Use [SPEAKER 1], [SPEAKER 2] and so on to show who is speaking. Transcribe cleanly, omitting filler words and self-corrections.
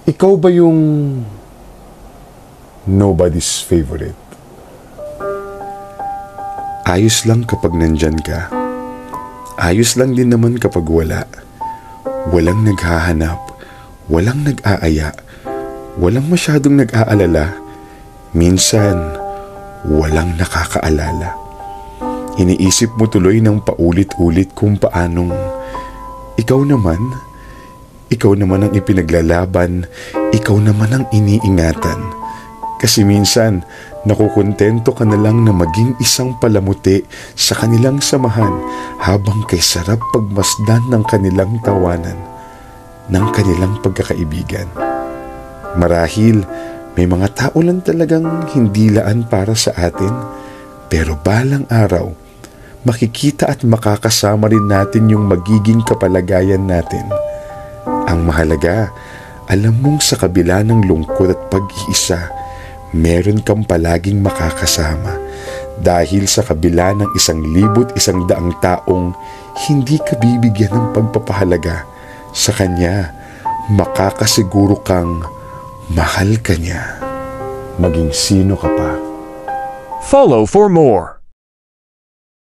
[SPEAKER 1] Ikaw ba yung nobody's favorite? Ayos lang kapag nandyan ka. Ayos lang din naman kapag wala. Walang naghahanap, walang nag-aaya, walang masyadong nag-aalala. Minsan, walang nakakaalala. Iniisip mo tuloy ng paulit-ulit kung paanong ikaw naman ang ipinaglalaban, ikaw naman ang iniingatan. Kasi minsan, nakukontento ka na lang na maging isang palamuti sa kanilang samahan habang kay sarap pagmasdan ng kanilang tawanan, ng kanilang pagkakaibigan. Marahil, may mga tao lang talagang hindi laan para sa atin, pero balang araw, makikita at makakasama rin natin yung magiging kapalagayan natin. Ang mahalaga, alam mong sa kabila ng lungkot at pag-iisa, meron kang palaging makakasama. Dahil sa kabila ng 1,100 taong hindi ka bibigyan ng pagpapahalaga, sa kanya, makakasiguro kang mahal ka niya. Maging sino ka pa.
[SPEAKER 2] Follow for more.